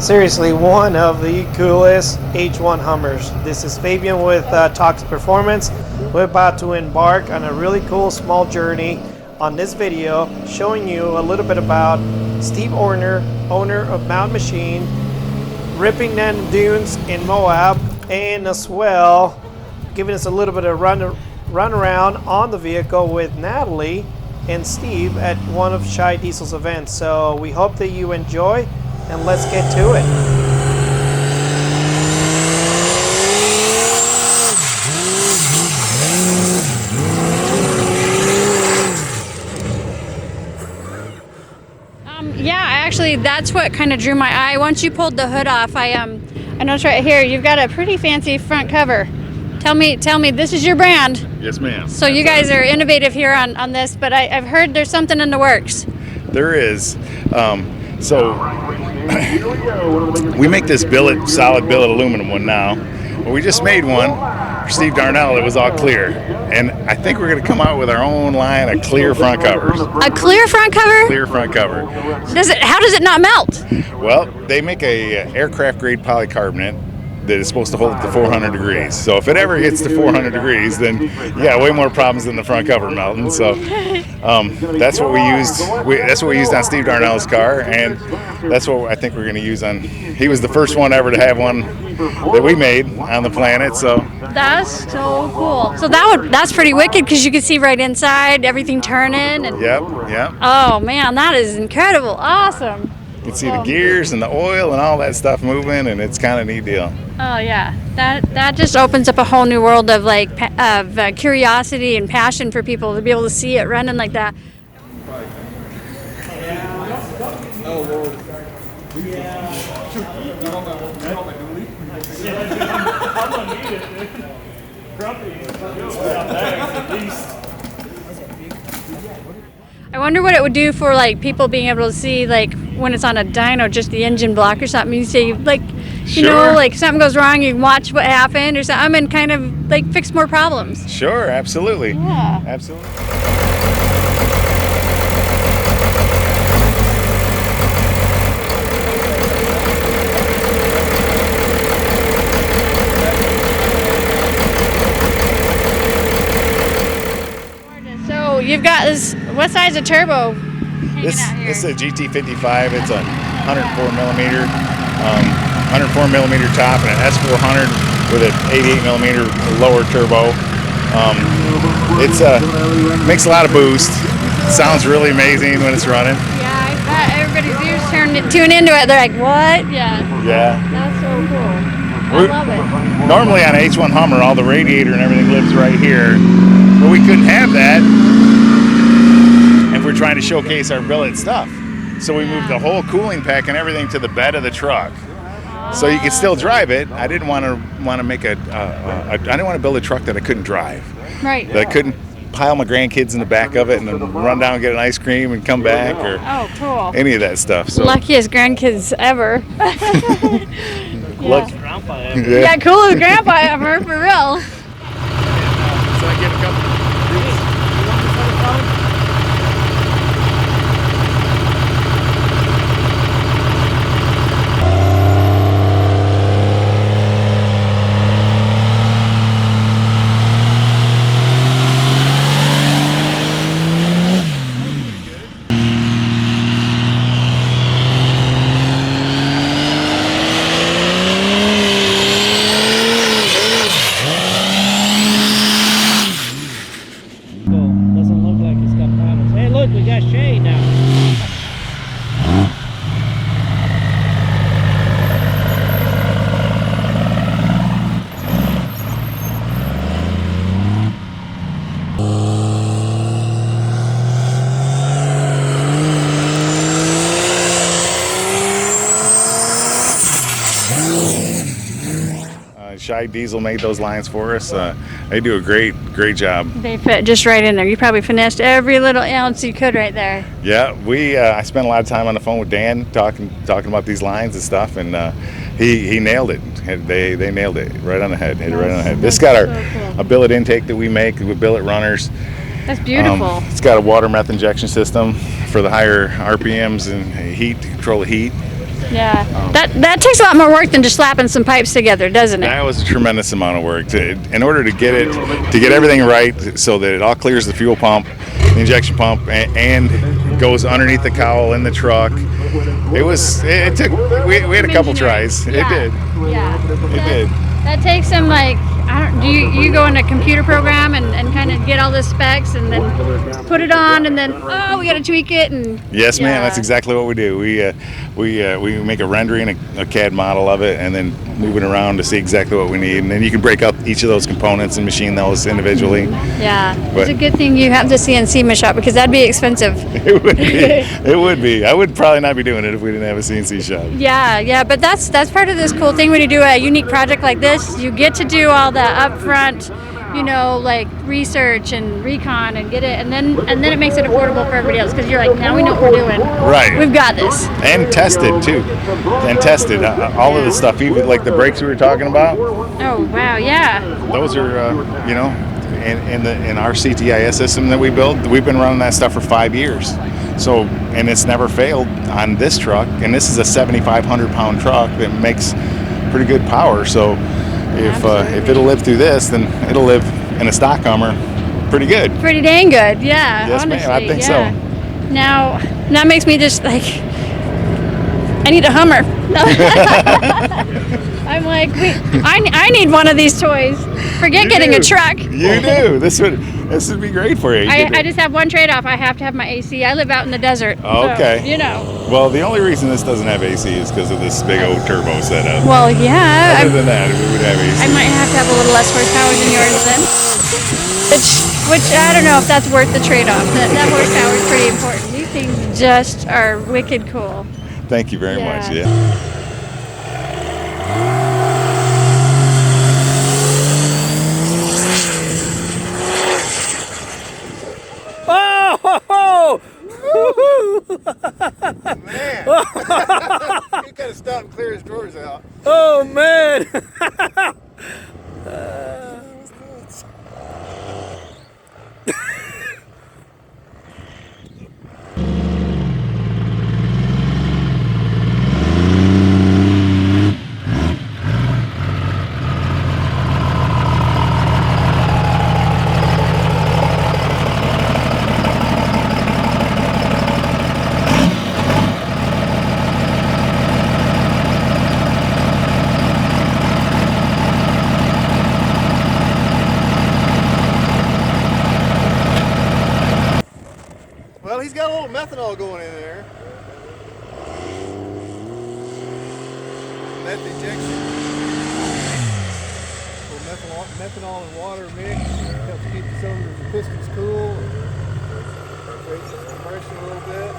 Seriously, one of the coolest H1 Hummers. This is Fabian with Toxic Performance. We're about to embark on a really cool small journey on this video, showing you a little bit about Steve Ortner, owner of Mountain Machine, ripping them dunes in Moab, and as well giving us a little bit of run around on the vehicle with Natalie and Steve at one of Shy Diesel's events. So we hope that you enjoy, and let's get to it. Yeah, actually, that's what kind of drew my eye. Once you pulled the hood off, I noticed right here you've got a pretty fancy front cover. Tell me, this is your brand. Yes, ma'am. So you guys are innovative here on this, but I've heard there's something in the works. There is. So we make this solid billet aluminum one now. Well, we just made one for Steve Darnell. It was all clear, and I think we're going to come out with our own line of clear front covers. A clear front cover? Clear front cover. How does it not melt? Well, they make a aircraft grade polycarbonate that is supposed to hold it to 400 degrees. So if it ever gets to 400 degrees, then you got way more problems than the front cover melting. So that's what we used. That's what we used on Steve Darnell's car, and that's what I think we're going to use on. He was the first one ever to have one that we made on the planet. So that's so cool. So that's pretty wicked because you can see right inside everything turning. And Yep. Oh man, that is incredible! Awesome. You can see the gears and the oil and all that stuff moving, and it's kind of a neat deal. Oh yeah, that just opens up a whole new world of curiosity and passion for people to be able to see it running like that. I wonder what it would do for people being able to see when it's on a dyno, just the engine block or something. You say something goes wrong, you can watch what happened or something and kind of fix more problems. Sure, absolutely. Yeah. Absolutely. So you've got this, what size of turbo hanging This out here? is a GT55. It's a 104 millimeter top and an S400 with an 88 millimeter lower turbo. It's makes a lot of boost. Sounds really amazing when it's running. Yeah, I bet everybody's ears tune into it. They're like, what? Yeah. That's so cool. I love it. Normally on H1 Hummer, all the radiator and everything lives right here, but we couldn't have that if we're trying to showcase our billet stuff. So we moved the whole cooling pack and everything to the bed of the truck, so you could still drive it. I didn't want to make I didn't want to build a truck that I couldn't drive. Right. That I couldn't pile my grandkids in the back of it and then run down and get an ice cream and come back or any of that stuff. So luckiest grandkids ever. Lucky. Yeah, coolest grandpa ever, for real. So I get a couple. Doesn't look like it's got problems. Hey, look, we got shade now. Shy Diesel made those lines for us. They do a great job. They fit just right in there. You probably finessed every little ounce you could right there. Yeah, I spent a lot of time on the phone with Dan talking about these lines and stuff, and he nailed it. They nailed it right on the head. Hit it right on the head. This got a billet intake that we make with billet runners. That's beautiful. It's got a water meth injection system for the higher RPMs and heat to control the heat. Yeah. That takes a lot more work than just slapping some pipes together, doesn't it? That was a tremendous amount of work in order to get everything right, so that it all clears the fuel pump, the injection pump, and goes underneath the cowl in the truck. It took. We had a couple tries. Yeah. It did. Yeah. It did. That takes some, like, do you go in a computer program and kind of get all the specs and then put it on, and then we got to tweak it, and Yes, ma'am. That's exactly what we do. We make a rendering, a CAD model of it, and then move it around to see exactly what we need, and then you can break up each of those components and machine those individually. Yeah, But it's a good thing you have the CNC machine shop, because that'd be expensive. it would be. It would be. I would probably not be doing it if we didn't have a CNC shop. Yeah, but that's part of this cool thing when you do a unique project like this. You get to do all the upfront, like research and recon and get it, and then it makes it affordable for everybody else, because you're like, now we know what we're doing. Right. We've got this. And tested too. And tested all of the stuff, even like the brakes we were talking about. Oh wow, yeah. Those are in our CTIS system that we built. We've been running that stuff for 5 years. So, and it's never failed on this truck. And this is a 7,500 pound truck that makes pretty good power. So, if it'll live through this, then it'll live in a stock Hummer pretty good. Pretty dang good, yeah. Yes, honestly, ma'am. I think yeah. so. Now that makes me just like, I need a Hummer. I'm like, I need one of these toys. Forget getting a truck. You do. This would be great for you. I just have one trade-off. I have to have my AC. I live out in the desert. Okay. So, Well, the only reason this doesn't have AC is because of this big old turbo setup. Well, yeah. Other than that, we would have AC. I might have to have a little less horsepower than yours then. Which I don't know if that's worth the trade-off. That horsepower is pretty important. These things just are wicked cool. Thank you very much. Yeah. Oh! Man, he could have stopped and cleared his drawers out. Oh man! Well, he's got a little methanol going in there. Meth injection. A little methanol and water mix. Helps keep the cylinders and pistons cool. Raises the compression a little bit.